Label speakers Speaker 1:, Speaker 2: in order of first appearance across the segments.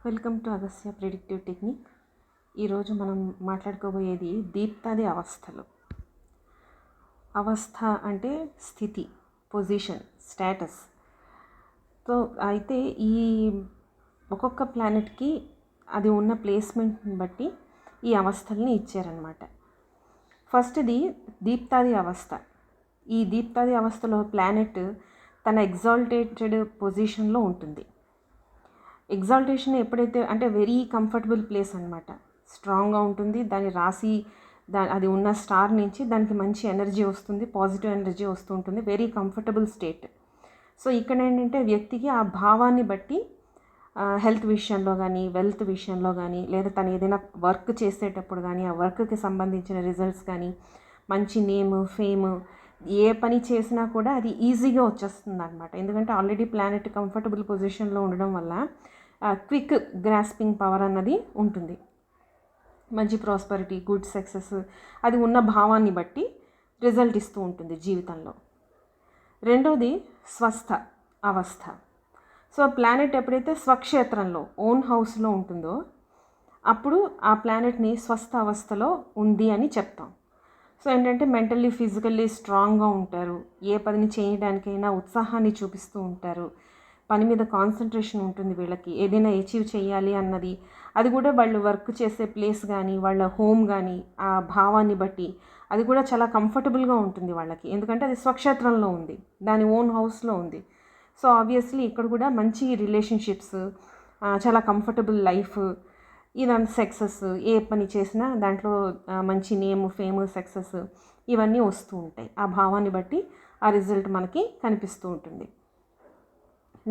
Speaker 1: Welcome to Agasya predictive technique. ఈరోజు మనం మాట్లాడుకోబోయేది దీప్తాది అవస్థలు. అవస్థ అంటే స్థితి, పొజిషన్, స్టేటస్. సో అయితే ఈ ఒక్కొక్క ప్లానెట్కి అది ఉన్న ప్లేస్మెంట్ని బట్టి ఈ అవస్థల్ని ఇచ్చారనమాట. ఫస్ట్ది దీప్తాది అవస్థ. ఈ దీప్తాది అవస్థలో ప్లానెట్ తన ఎగ్జాల్టేటెడ్ పొజిషన్లో ఉంటుంది. ఎగ్జాల్టేషన్ ఎప్పుడైతే అంటే వెరీ కంఫర్టబుల్ ప్లేస్ అనమాట, స్ట్రాంగ్గా ఉంటుంది. దాని రాశి అది ఉన్న స్టార్ నుంచి దానికి మంచి ఎనర్జీ వస్తుంది, పాజిటివ్ ఎనర్జీ వస్తూ ఉంటుంది, వెరీ కంఫర్టబుల్ స్టేట్. సో ఇక్కడ ఏంటంటే వ్యక్తికి ఆ భావాన్ని బట్టి హెల్త్ విషయంలో కానీ, వెల్త్ విషయంలో కానీ, లేదా తను ఏదైనా వర్క్ చేసేటప్పుడు కానీ ఆ వర్క్కి సంబంధించిన రిజల్ట్స్ కానీ, మంచి నేమ్, ఫేమ్, ఏ పని చేసినా కూడా అది ఈజీగా వచ్చేస్తుంది అనమాట. ఎందుకంటే ఆల్రెడీ ప్లానెట్ కంఫర్టబుల్ పొజిషన్లో ఉండడం వల్ల క్విక్ గ్రాస్పింగ్ పవర్ అన్నది ఉంటుంది. మంచి ప్రాస్పరిటీ, గుడ్ సక్సెస్ అది ఉన్న భావాన్ని బట్టి రిజల్ట్ ఇస్తూ ఉంటుంది జీవితంలో. రెండోది స్వస్థ అవస్థ. సో ప్లానెట్ ఎప్పుడైతే స్వక్షేత్రంలో, ఓన్ హౌస్లో ఉంటుందో అప్పుడు ఆ ప్లానెట్ని స్వస్థ అవస్థలో ఉంది అని చెప్తాం. సో ఏంటంటే మెంటల్లీ, ఫిజికల్లీ స్ట్రాంగ్గా ఉంటారు, ఏ పనిని చేయడానికైనా ఉత్సాహాన్ని చూపిస్తూ ఉంటారు, పని మీద కాన్సన్ట్రేషన్ ఉంటుంది వీళ్ళకి, ఏదైనా అచీవ్ చేయాలి అన్నది. అది కూడా వాళ్ళు వర్క్ చేసే ప్లేస్ కానీ, వాళ్ళ హోమ్ కానీ ఆ భావాన్ని బట్టి అది కూడా చాలా కంఫర్టబుల్గా ఉంటుంది వాళ్ళకి. ఎందుకంటే అది స్వక్షేత్రంలో ఉంది, దాని ఓన్ హౌస్లో ఉంది. సో ఆబ్వియస్లీ ఇక్కడ కూడా మంచి రిలేషన్షిప్స్, చాలా కంఫర్టబుల్ లైఫ్, ఇదంతా సక్సెస్, ఏ పని చేసినా దాంట్లో మంచి నేమ్, ఫేమ్, సక్సెస్ ఇవన్నీ వస్తూ ఉంటాయి. ఆ భావాన్ని బట్టి ఆ రిజల్ట్ మనకి కనిపిస్తూ ఉంటుంది.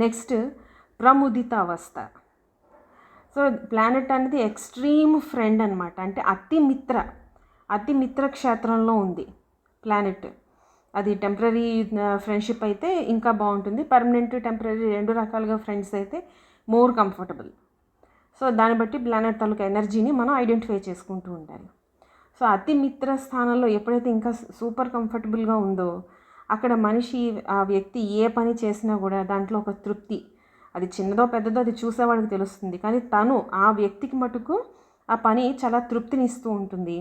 Speaker 1: నెక్స్ట్ ప్రముదిత అవస్థ. సో ప్లానెట్ అనేది ఎక్స్ట్రీమ్ ఫ్రెండ్ అనమాట. అంటే అతి మిత్ర క్షేత్రంలో ఉంది ప్లానెట్. అది టెంపరీ ఫ్రెండ్షిప్ అయితే ఇంకా బాగుంటుంది, పర్మనెంట్, టెంపరీ రెండు రకాలుగా ఫ్రెండ్స్ అయితే మోర్ కంఫర్టబుల్. సో దాన్ని బట్టి ప్లానెట్ తాలూకా ఎనర్జీని మనం ఐడెంటిఫై చేసుకుంటూ ఉండాలి. సో అతి మిత్ర స్థానంలో ఎప్పుడైతే ఇంకా సూపర్ కంఫర్టబుల్గా ఉందో అక్కడ మనిషి, ఆ వ్యక్తి ఏ పని చేసినా కూడా దాంట్లో ఒక తృప్తి, అది చిన్నదో పెద్దదో అది చూసేవాడికి తెలుస్తుంది, కానీ తను ఆ వ్యక్తికి మటుకు ఆ పని చాలా తృప్తినిస్తూ ఉంటుంది.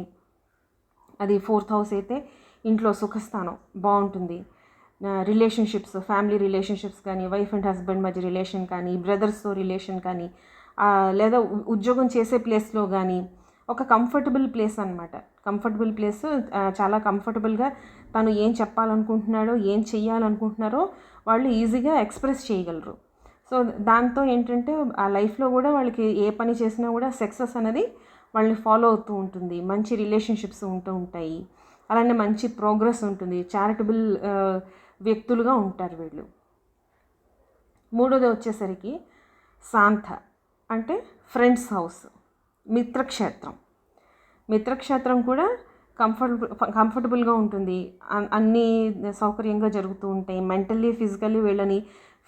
Speaker 1: అది 4th హౌస్ అయితే ఇంట్లో సుఖస్థానం బాగుంటుంది. రిలేషన్షిప్స్, ఫ్యామిలీ రిలేషన్షిప్స్ కానీ, వైఫ్ అండ్ హస్బెండ్ మధ్య రిలేషన్ కానీ, బ్రదర్స్తో రిలేషన్ కానీ, లేదా ఉద్యోగం చేసే ప్లేస్లో కానీ ఒక కంఫర్టబుల్ ప్లేస్ అనమాట. కంఫర్టబుల్ ప్లేస్, చాలా కంఫర్టబుల్గా తను ఏం చెప్పాలనుకుంటున్నాడో, ఏం చెయ్యాలనుకుంటున్నారో వాళ్ళు ఈజీగా ఎక్స్ప్రెస్ చేయగలరు. సో దాంతో ఏంటంటే ఆ లైఫ్లో కూడా వాళ్ళకి ఏ పని చేసినా కూడా సక్సెస్ అనేది వాళ్ళని ఫాలో అవుతూ ఉంటుంది, మంచి రిలేషన్షిప్స్ ఉంటూ ఉంటాయి, అలానే మంచి ప్రోగ్రెస్ ఉంటుంది, చారిటబుల్ వ్యక్తులుగా ఉంటారు వీళ్ళు. మూడోది వచ్చేసరికి శాంత, అంటే ఫ్రెండ్స్ హౌస్, మిత్రక్షేత్రం కూడా కంఫర్టబుల్గా ఉంటుంది, అన్నీ సౌకర్యంగా జరుగుతూ ఉంటాయి. మెంటల్లీ, ఫిజికల్లీ వీళ్ళని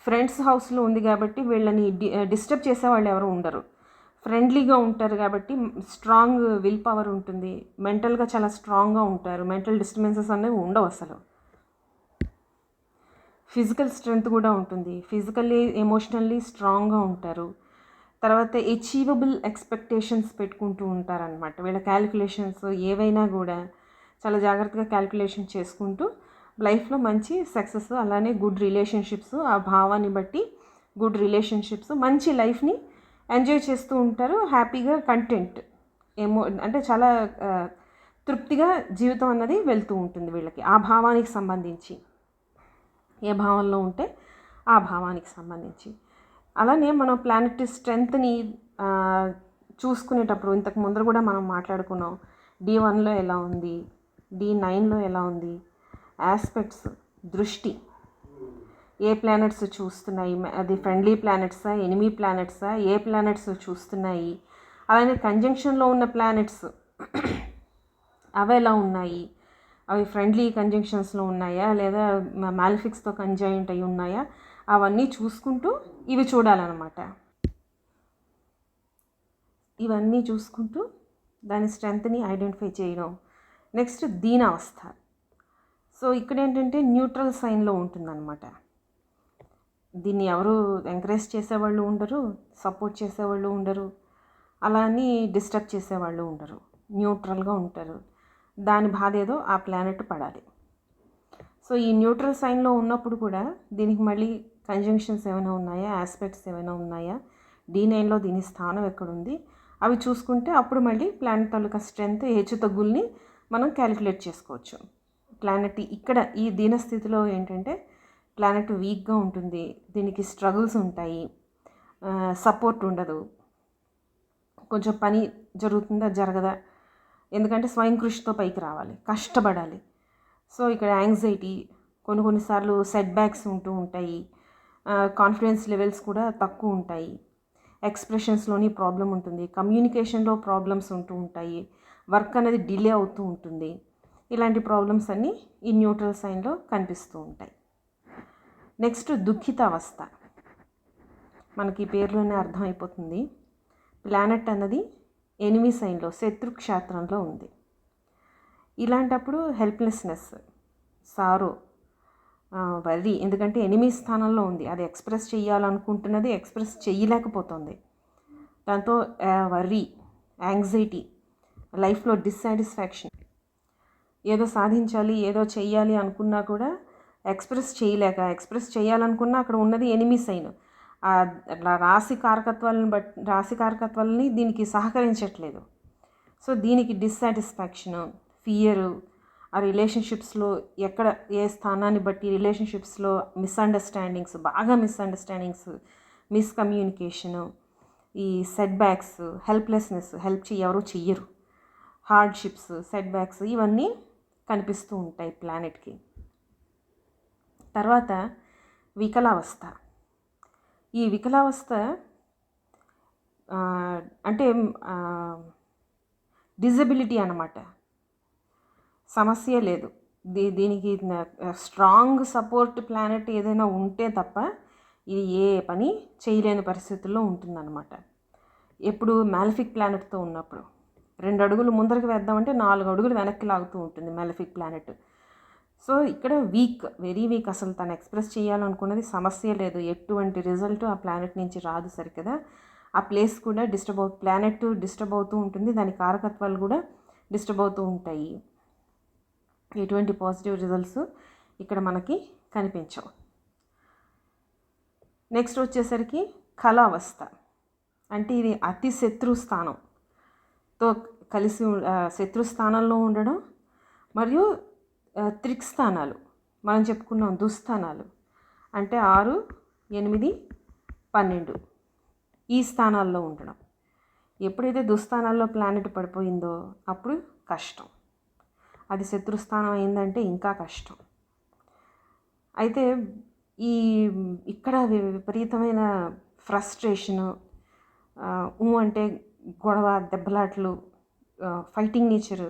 Speaker 1: ఫ్రెండ్స్ హౌస్లో ఉంది కాబట్టి వీళ్ళని డిస్టర్బ్ చేసేవాళ్ళు ఎవరు ఉండరు, ఫ్రెండ్లీగా ఉంటారు కాబట్టి స్ట్రాంగ్ విల్ పవర్ ఉంటుంది, మెంటల్గా చాలా స్ట్రాంగ్గా ఉంటారు, మెంటల్ డిస్టర్బెన్సెస్ అనేవి ఉండవు అసలు. ఫిజికల్ స్ట్రెంగ్త్ కూడా ఉంటుంది, ఫిజికల్లీ, ఎమోషనల్లీ స్ట్రాంగ్గా ఉంటారు. తర్వాత అచీవబుల్ ఎక్స్పెక్టేషన్స్ పెట్టుకుంటూ ఉంటారనమాట. వీళ్ళ క్యాలిక్యులేషన్స్ ఏవైనా కూడా చాలా జాగ్రత్తగా క్యాలిక్యులేషన్ చేసుకుంటూ లైఫ్లో మంచి సక్సెస్, అలానే గుడ్ రిలేషన్షిప్స్, ఆ భావాన్ని బట్టి గుడ్ రిలేషన్షిప్స్, మంచి లైఫ్ని ఎంజాయ్ చేస్తూ ఉంటారు, హ్యాపీగా, కంటెంట్, అంటే చాలా తృప్తిగా జీవితం అన్నది వెళ్తూ ఉంటుంది వీళ్ళకి ఆ భావానికి సంబంధించి. ఏ భావంలో ఉంటే ఆ భావానికి సంబంధించి. అలానే మనం ప్లానెటరీ స్ట్రెంగ్త్ని చూసుకునేటప్పుడు ఇంతకు ముందర కూడా మనం మాట్లాడుకున్నాం. D1లో ఎలా ఉంది, D9లో ఎలా ఉంది, ఆస్పెక్ట్స్, దృష్టి, ఏ ప్లానెట్స్ చూస్తున్నాయి, అది ఫ్రెండ్లీ ప్లానెట్సా, ఎనిమీ ప్లానెట్సా, ఏ ప్లానెట్స్ చూస్తున్నాయి, అలానే కంజంక్షన్లో ఉన్న ప్లానెట్స్ అవి ఎలా ఉన్నాయి, అవి ఫ్రెండ్లీ కంజంక్షన్స్లో ఉన్నాయా లేదా మాలిఫిక్స్తో కంజాయింట్ అయి ఉన్నాయా, అవన్నీ చూసుకుంటూ ఇవి చూడాలన్నమాట. ఇవన్నీ చూసుకుంటూ దాని స్ట్రెంగ్త్ని ఐడెంటిఫై చేయడం. నెక్స్ట్ దీనావస్థ. సో ఇక్కడ ఏంటంటే న్యూట్రల్ సైన్లో ఉంటుందన్నమాట. దీన్ని ఎవరు ఎంకరేజ్ చేసేవాళ్ళు ఉండరు, సపోర్ట్ చేసేవాళ్ళు ఉండరు, అలా అని డిస్టర్బ్ చేసేవాళ్ళు ఉండరు, న్యూట్రల్గా ఉంటారు. దాని బాధ ఏదో ఆ ప్లానెట్ పడాలి. సో ఈ న్యూట్రల్ సైన్లో ఉన్నప్పుడు కూడా దీనికి మళ్ళీ కంజంక్షన్స్ ఏమైనా ఉన్నాయా, ఆస్పెక్ట్స్ ఏమైనా ఉన్నాయా, D9లో దీని స్థానం ఎక్కడుంది, అవి చూసుకుంటే అప్పుడు మళ్ళీ ప్లానెట్ తాలూకా స్ట్రెంగ్త్ హెచ్చుతగ్గుల్ని మనం క్యాలిక్యులేట్ చేసుకోవచ్చు. ప్లానెట్ ఇక్కడ ఈ దీనస్థితిలో ఏంటంటే ప్లానెట్ వీక్గా ఉంటుంది, దీనికి స్ట్రగుల్స్ ఉంటాయి, సపోర్ట్ ఉండదు, కొంచెం పని జరుగుతుందా జరగదా, ఎందుకంటే స్వయం కృషితో పైకి రావాలి, కష్టపడాలి. సో ఇక్కడ యాంగ్జైటీ, కొన్నిసార్లు సెట్ బ్యాక్స్ ఉంటూ ఉంటాయి, కాన్ఫిడెన్స్ లెవెల్స్ కూడా తక్కువ ఉంటాయి, ఎక్స్ప్రెషన్స్లోని ప్రాబ్లం ఉంటుంది, కమ్యూనికేషన్లో ప్రాబ్లమ్స్ ఉంటూ ఉంటాయి, వర్క్ అనేది డిలే అవుతూ ఉంటుంది. ఇలాంటి ప్రాబ్లమ్స్ అన్నీ ఈ న్యూట్రల్ సైన్లో కనిపిస్తూ ఉంటాయి. నెక్స్ట్ దుఃఖిత అవస్థ. మనకి పేరులోనే అర్థమైపోతుంది, ప్లానెట్ అన్నది ఎనిమి సైన్లో, శత్రు క్షేత్రంలో ఉంది. ఇలాంటప్పుడు హెల్ప్లెస్నెస్, సారో, వర్రీ, ఎందుకంటే ఎనిమి స్థానంలో ఉంది, అది ఎక్స్ప్రెస్ చేయాలనుకుంటున్నది ఎక్స్ప్రెస్ చేయలేకపోతుంది. దాంతో వర్రీ, యాంగ్జైటీ, లైఫ్లో డిస్సాటిస్ఫాక్షన్, ఏదో సాధించాలి ఏదో చెయ్యాలి అనుకున్నా కూడా ఎక్స్ప్రెస్ చేయాలనుకున్నా అక్కడ ఉన్నది ఎనిమి సైన్. రాశి కారకత్వాలని దీనికి సహకరించట్లేదు. సో దీనికి డిస్సాటిస్ఫాక్షను, ఫియరు, ఆ రిలేషన్షిప్స్లో ఎక్కడ ఏ స్థానాన్ని బట్టి రిలేషన్షిప్స్లో మిస్అండర్స్టాండింగ్స్, మిస్కమ్యూనికేషను, ఈ సెట్ బ్యాక్స్, హెల్ప్లెస్నెస్, ఎవరు చెయ్యరు, హార్డ్షిప్స్, సెట్ బ్యాక్స్ ఇవన్నీ కనిపిస్తూ ఉంటాయి ప్లానెట్కి. తర్వాత వికలావస్థ. ఈ వికలావస్థ అంటే డిజబిలిటీ అన్నమాట, సమస్య లేదు. దీనికి స్ట్రాంగ్ సపోర్ట్ ప్లానెట్ ఏదైనా ఉంటే తప్ప ఇది ఏ పని చేయలేని పరిస్థితుల్లో ఉంటుందన్నమాట. ఎప్పుడు మ్యాలిఫిక్ ప్లానెట్తో ఉన్నప్పుడు 2 అడుగులు ముందరికి వేద్దామంటే 4 అడుగులు వెనక్కి లాగుతూ ఉంటుంది మ్యాలిఫిక్ ప్లానెట్. సో ఇక్కడ వీక్, వెరీ వీక్, అసలు తను ఎక్స్ప్రెస్ చేయాలనుకున్నది సమస్య లేదు, ఎటువంటి రిజల్ట్ ఆ ప్లానెట్ నుంచి రాదు సరికదా. ఆ ప్లేస్ కూడా ప్లానెట్ డిస్టర్బ్ అవుతూ ఉంటుంది, దాని కారకత్వాలు కూడా డిస్టర్బ్ అవుతూ ఉంటాయి. ఎటువంటి పాజిటివ్ రిజల్ట్స్ ఇక్కడ మనకి కనిపించవు. నెక్స్ట్ వచ్చేసరికి కళావస్థ. అంటే ఇది అతి శత్రు స్థానంతో కలిసి శత్రుస్థానంలో ఉండడం, మరియు త్రిక్స్థానాలు మనం చెప్పుకున్నాం, దుస్థానాలు అంటే 6, 8, 12 ఈ స్థానాల్లో ఉండడం. ఎప్పుడైతే దుస్థానాల్లో ప్లానెట్ పడిపోయిందో అప్పుడు కష్టం, అది శత్రుస్థానం అయిందంటే ఇంకా కష్టం. అయితే ఇక్కడ విపరీతమైన ఫ్రస్ట్రేషను, అంటే గొడవ, దెబ్బలాట్లు, ఫైటింగ్ నేచరు,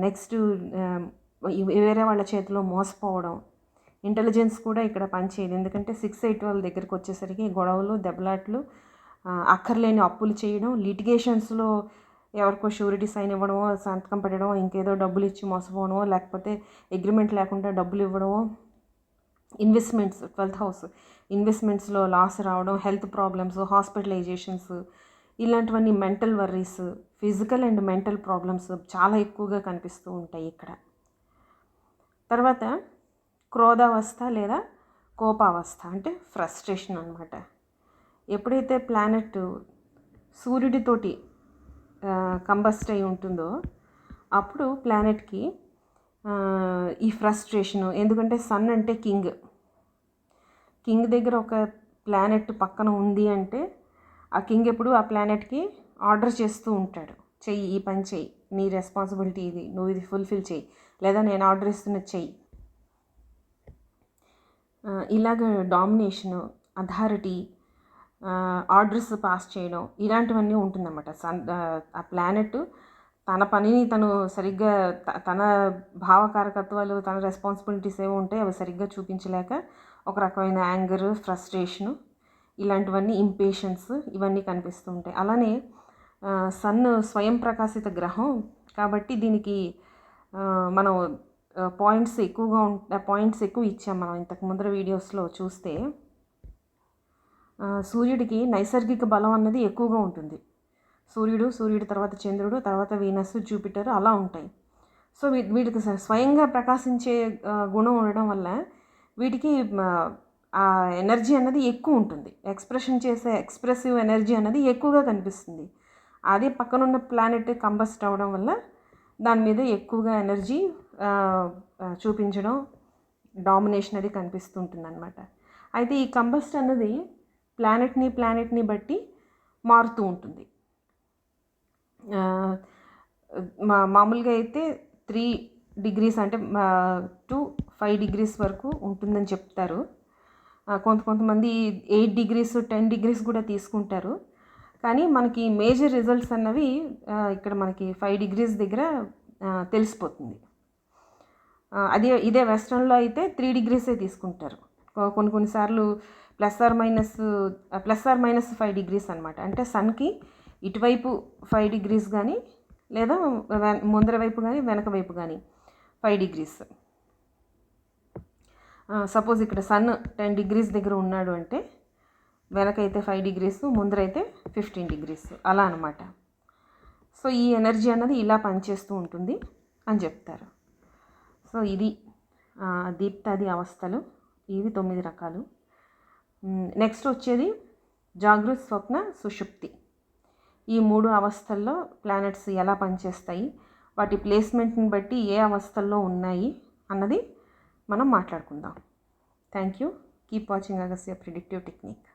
Speaker 1: నెక్స్ట్ వేరే వాళ్ళ చేతిలో మోసపోవడం, ఇంటెలిజెన్స్ కూడా ఇక్కడ పనిచేయదు. ఎందుకంటే 6, 8 వాళ్ళ దగ్గరికి వచ్చేసరికి గొడవలు, దెబ్బలాట్లు, అక్కర్లేని అప్పులు చేయడం, లిటిగేషన్స్లో ఎవరికో షూరిటీ సైన్ ఇవ్వడమో, సంతకం పెట్టడమో, ఇంకేదో డబ్బులు ఇచ్చి మోసపోవడమో, లేకపోతే అగ్రిమెంట్ లేకుండా డబ్బులు ఇవ్వడమో, ఇన్వెస్ట్మెంట్స్, 12th హౌస్ ఇన్వెస్ట్మెంట్స్లో లాస్ రావడం, హెల్త్ ప్రాబ్లమ్స్, హాస్పిటలైజేషన్స్, ఇలాంటివన్నీ, mental worries, physical and mental problems చాలా ఎక్కువగా కనిపిస్తూ ఉంటాయి ఇక్కడ. తర్వాత క్రోధావస్థ లేదా కోపావస్థ, అంటే ఫ్రస్ట్రేషన్ అన్నమాట. ఎప్పుడైతే ప్లానెట్ సూర్యుడితోటి కంబస్ట్ అయి ఉంటుందో అప్పుడు ప్లానెట్కి ఈ ఫ్రస్ట్రేషను, ఎందుకంటే సన్ అంటే కింగ్ దగ్గర ఒక ప్లానెట్ పక్కన ఉంది అంటే ఆ కింగ్ ఎప్పుడు ఆ ప్లానెట్కి ఆర్డర్ చేస్తూ ఉంటాడు, చెయ్యి, ఈ పని చెయ్యి, నీ రెస్పాన్సిబిలిటీ ఇది, నువ్వు ఇది ఫుల్ఫిల్ చెయ్యి, లేదా నేను ఆర్డర్ ఇస్తున్నది చెయ్యి. ఇలాగ డామినేషను, అథారిటీ, ఆర్డర్స్ పాస్ చేయడం, ఇలాంటివన్నీ ఉంటుందన్నమాట. ఆ ప్లానెట్ తన పనిని తను సరిగ్గా, తన భావకారకత్వాలు, తన రెస్పాన్సిబిలిటీస్ ఏవో ఉంటాయి అవి సరిగ్గా చూపించలేక ఒక రకమైన యాంగర్, ఫ్రస్ట్రేషను, ఇలాంటివన్నీ, ఇంపేషన్స్, ఇవన్నీ కనిపిస్తూ ఉంటాయి. అలానే సన్ స్వయం ప్రకాశిత గ్రహం కాబట్టి దీనికి పాయింట్స్ ఎక్కువ ఇచ్చాం మనం ఇంతకు ముందర వీడియోస్లో చూస్తే. సూర్యుడికి నైసర్గిక బలం అన్నది ఎక్కువగా ఉంటుంది. సూర్యుడి తర్వాత చంద్రుడు, తర్వాత వీనస్, జూపిటర్ అలా ఉంటాయి. సో వీటికి స్వయంగా ప్రకాశించే గుణం ఉండడం వల్ల వీటికి ఆ ఎనర్జీ అన్నది ఎక్కువ ఉంటుంది. ఎక్స్ప్రెసివ్ ఎనర్జీ అన్నది ఎక్కువగా కనిపిస్తుంది. అదే పక్కనున్న ప్లానెట్ కంబస్ట్ అవ్వడం వల్ల దాని మీద ఎక్కువగా ఎనర్జీ చూపించడం, డామినేషన్ అది కనిపిస్తుంటుంది అనమాట. అయితే ఈ కంబస్ట్ అన్నది ప్లానెట్ని బట్టి మారుతూ ఉంటుంది. మామూలుగా అయితే 3 degrees అంటే to 5 degrees వరకు ఉంటుందని చెప్తారు. కొంతమంది 8 degrees 10 degrees కూడా తీసుకుంటారు. కానీ మనకి మేజర్ రిజల్ట్స్ అన్నవి ఇక్కడ మనకి 5 degrees దగ్గర తెలిసిపోతుంది. ఇదే వెస్ట్రన్లో అయితే 3 degrees తీసుకుంటారు. కొన్నిసార్లు ప్లస్ ఆర్ మైనస్ 5 degrees అనమాట. అంటే సన్కి ఇటువైపు 5 degrees కానీ, లేదా ముందర వైపు కానీ వెనక వైపు కానీ 5 degrees. సపోజ్ ఇక్కడ సన్ 10 degrees దగ్గర ఉన్నాడు అంటే వెనకైతే 5 degrees, ముందరైతే 15 degrees అలా అనమాట. సో ఈ ఎనర్జీ అన్నది ఇలా పనిచేస్తూ ఉంటుంది అని చెప్తారు. సో ఇది దీప్తాది అవస్థలు. ఇవి 9 రకాలు. నెక్స్ట్ వచ్చేది జాగృత, స్వప్న, సుషుప్తి. ఈ 3 అవస్థల్లో ప్లానెట్స్ ఎలా పనిచేస్తాయి, వాటి ప్లేస్మెంట్ని బట్టి ఏ అవస్థల్లో ఉన్నాయి అన్నది మనం మాట్లాడుకుందాం. Thank you. Keep watching Agastya predictive technique.